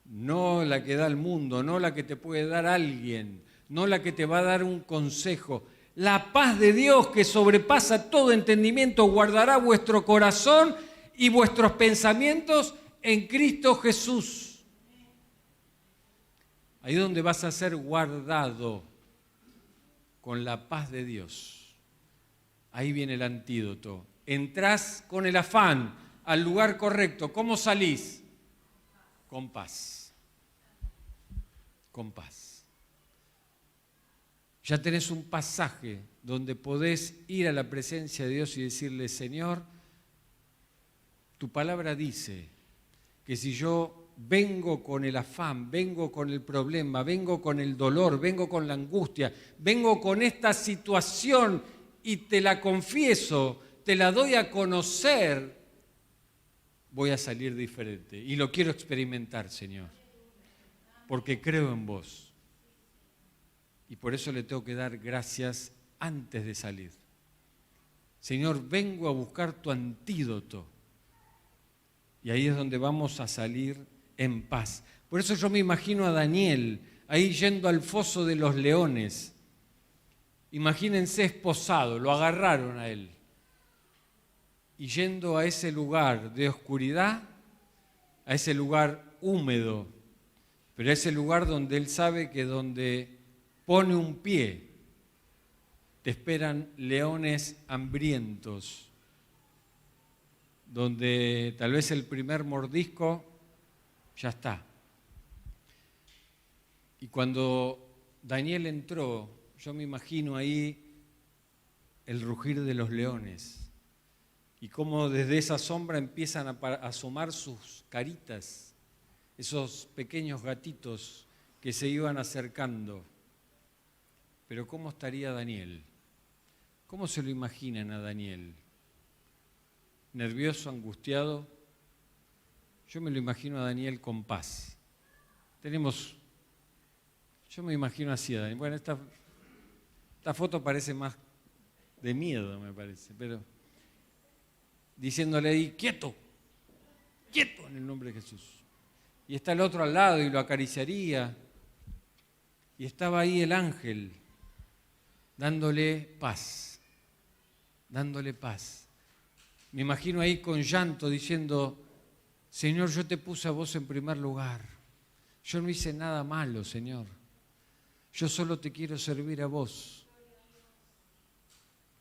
Speaker 1: no la que da el mundo, no la que te puede dar alguien, no la que te va a dar un consejo. La paz de Dios que sobrepasa todo entendimiento guardará vuestro corazón y vuestros pensamientos en Cristo Jesús. Ahí es donde vas a ser guardado con la paz de Dios. Ahí viene el antídoto. Entrás con el afán al lugar correcto. ¿Cómo salís? Con paz. Con paz. Ya tenés un pasaje donde podés ir a la presencia de Dios y decirle, Señor, tu palabra dice que si yo vengo con el afán, vengo con el problema, vengo con el dolor, vengo con la angustia, vengo con esta situación y te la confieso, te la doy a conocer, voy a salir diferente. Y lo quiero experimentar, Señor, porque creo en vos. Y por eso le tengo que dar gracias antes de salir. Señor, vengo a buscar tu antídoto. Y ahí es donde vamos a salir en paz. Por eso yo me imagino a Daniel ahí yendo al foso de los leones. Imagínense esposado, lo agarraron a él. Y yendo a ese lugar de oscuridad, a ese lugar húmedo, pero a ese lugar donde él sabe que donde pone un pie, te esperan leones hambrientos, donde tal vez el primer mordisco ya está. Y cuando Daniel entró, yo me imagino ahí el rugir de los leones y cómo desde esa sombra empiezan a asomar sus caritas, esos pequeños gatitos que se iban acercando. Pero ¿cómo estaría Daniel? ¿Cómo se lo imaginan a Daniel? ¿Nervioso, angustiado? Yo me lo imagino a Daniel con paz. Yo me imagino así a Daniel. Bueno, esta foto parece más de miedo, me parece, pero diciéndole ahí, quieto, quieto en el nombre de Jesús. y está el otro al lado y lo acariciaría. Y estaba ahí el ángel dándole paz, dándole paz. Me imagino ahí con llanto diciendo, Señor, yo te puse a vos en primer lugar. Yo no hice nada malo, Señor. Yo solo te quiero servir a vos.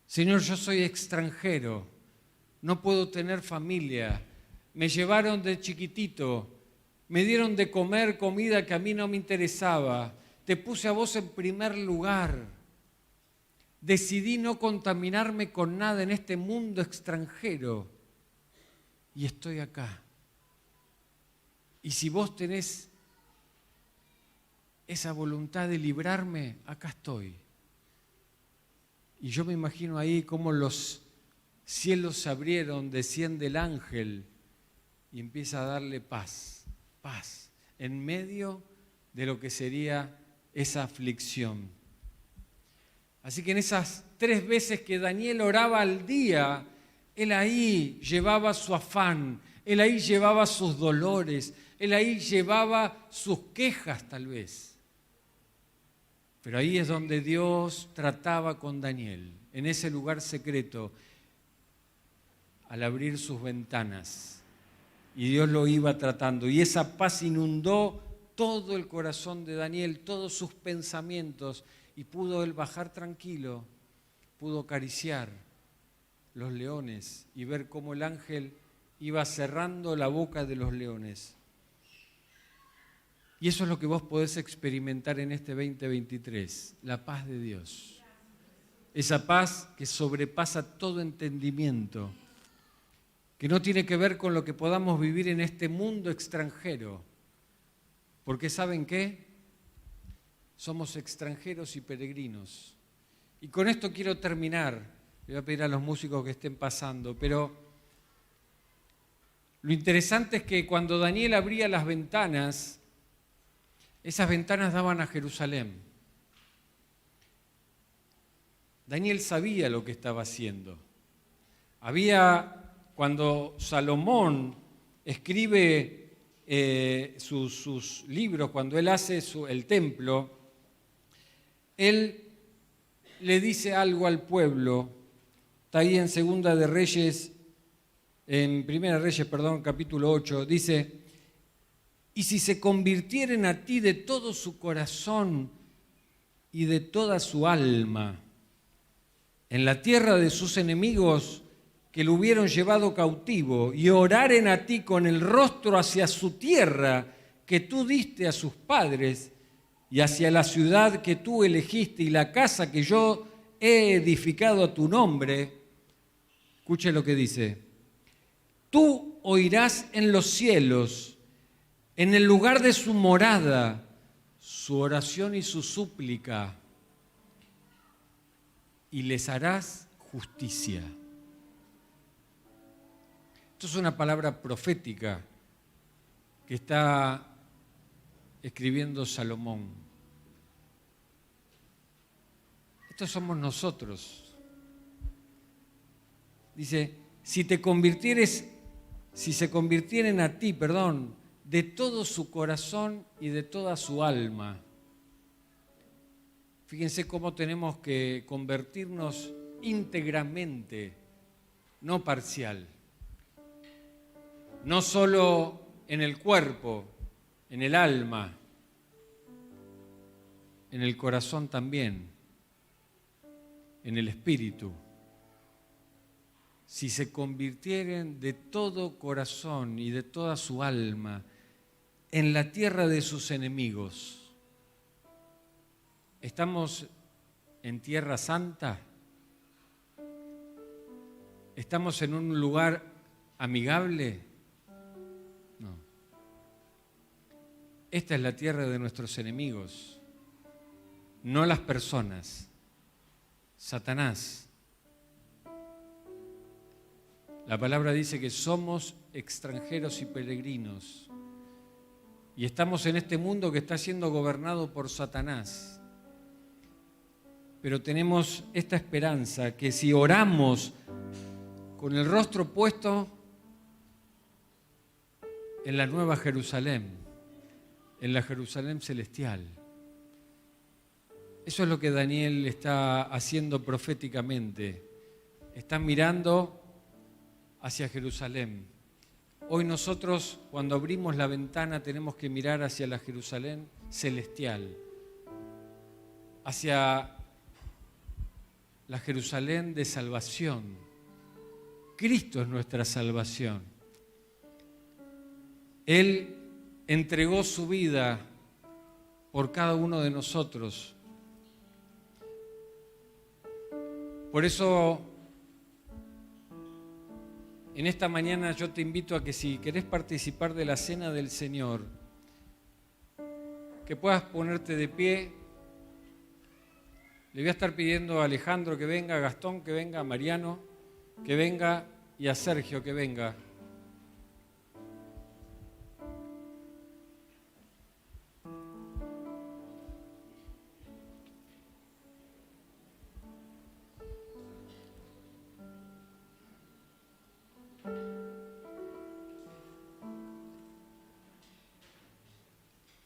Speaker 1: Señor, yo soy extranjero, no puedo tener familia. Me llevaron de chiquitito, me dieron de comer comida que a mí no me interesaba. Te puse a vos en primer lugar. Decidí no contaminarme con nada en este mundo extranjero y estoy acá. Y si vos tenés esa voluntad de librarme, acá estoy. Y yo me imagino ahí cómo los cielos se abrieron, desciende el ángel y empieza a darle paz, paz, en medio de lo que sería esa aflicción. Así que en esas 3 veces que Daniel oraba al día, él ahí llevaba su afán, él ahí llevaba sus dolores, él ahí llevaba sus quejas tal vez. Pero ahí es donde Dios trataba con Daniel, en ese lugar secreto, al abrir sus ventanas. Y Dios lo iba tratando. Y esa paz inundó todo el corazón de Daniel, todos sus pensamientos, y pudo él bajar tranquilo, pudo acariciar los leones y ver cómo el ángel iba cerrando la boca de los leones. Y eso es lo que vos podés experimentar en este 2023, la paz de Dios. Esa paz que sobrepasa todo entendimiento, que no tiene que ver con lo que podamos vivir en este mundo extranjero. Porque ¿saben qué? Somos extranjeros y peregrinos. Y con esto quiero terminar. Le voy a pedir a los músicos que estén pasando, pero lo interesante es que cuando Daniel abría las ventanas, esas ventanas daban a Jerusalén. Daniel sabía lo que estaba haciendo. Cuando Salomón escribe sus libros, cuando él hace el templo, él le dice algo al pueblo. Está ahí en Primera de Reyes, capítulo 8, dice: y si se convirtieren a ti de todo su corazón y de toda su alma, en la tierra de sus enemigos que lo hubieron llevado cautivo, y oraren a ti con el rostro hacia su tierra que tú diste a sus padres, y hacia la ciudad que tú elegiste y la casa que yo he edificado a tu nombre, escuche lo que dice: tú oirás en los cielos, en el lugar de su morada, su oración y su súplica, y les harás justicia. Esto es una palabra profética que está escribiendo Salomón. Estos somos nosotros. Dice, si se convirtieren a ti, de todo su corazón y de toda su alma. Fíjense cómo tenemos que convertirnos íntegramente, no parcial. No solo en el cuerpo, en el alma, en el corazón también, en el espíritu. Si se convirtieren de todo corazón y de toda su alma en la tierra de sus enemigos. ¿Estamos en tierra santa? ¿Estamos en un lugar amigable? No. Esta es la tierra de nuestros enemigos, no las personas. Satanás. La palabra dice que somos extranjeros y peregrinos y estamos en este mundo que está siendo gobernado por Satanás. Pero tenemos esta esperanza que si oramos con el rostro puesto en la Nueva Jerusalén, en la Jerusalén celestial. Eso es lo que Daniel está haciendo proféticamente. Está mirando hacia Jerusalén. Hoy nosotros, cuando abrimos la ventana, tenemos que mirar hacia la Jerusalén celestial, hacia la Jerusalén de salvación. Cristo es nuestra salvación. Él entregó su vida por cada uno de nosotros. Por eso, en esta mañana yo te invito a que si querés participar de la cena del Señor, que puedas ponerte de pie. Le voy a estar pidiendo a Alejandro que venga, a Gastón que venga, a Mariano que venga y a Sergio que venga.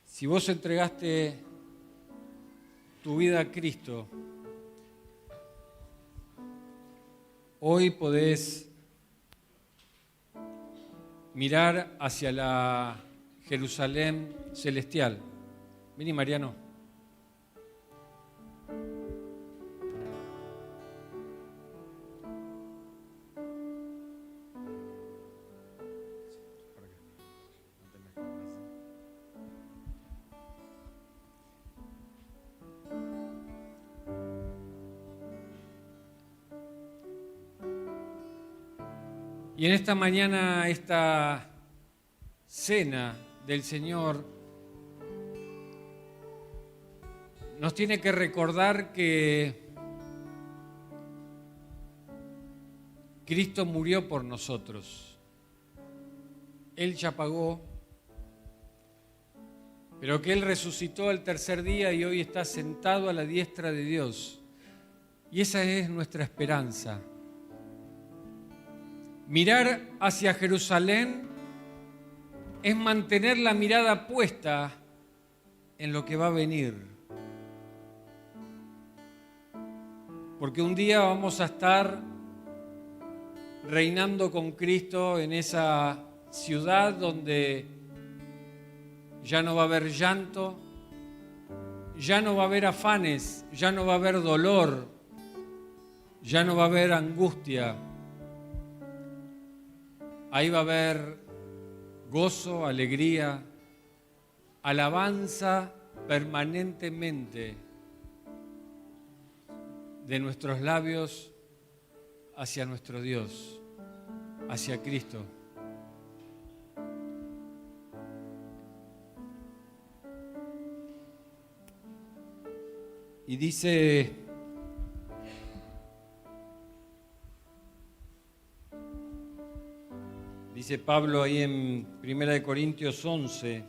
Speaker 1: Si vos entregaste tu vida a Cristo, hoy podés mirar hacia la Jerusalén celestial. Vení, Mariano. Y en esta mañana, esta cena del Señor nos tiene que recordar que Cristo murió por nosotros. Él ya pagó, pero que Él resucitó el tercer día y hoy está sentado a la diestra de Dios. Y esa es nuestra esperanza. Mirar hacia Jerusalén es mantener la mirada puesta en lo que va a venir. Porque un día vamos a estar reinando con Cristo en esa ciudad donde ya no va a haber llanto, ya no va a haber afanes, ya no va a haber dolor, ya no va a haber angustia. Ahí va a haber gozo, alegría, alabanza permanentemente de nuestros labios hacia nuestro Dios, hacia Cristo. Y dice Pablo ahí en 1 Corintios 11,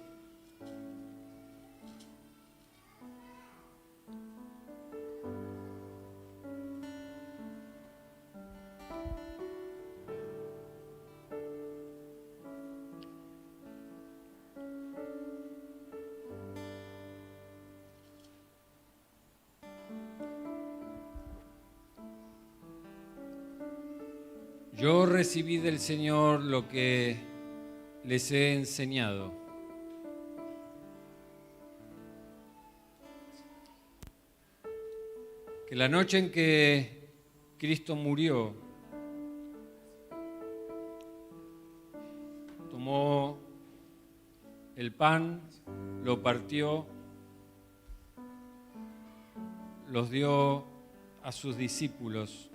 Speaker 1: yo recibí del Señor lo que les he enseñado. Que la noche en que Cristo murió, tomó el pan, lo partió, los dio a sus discípulos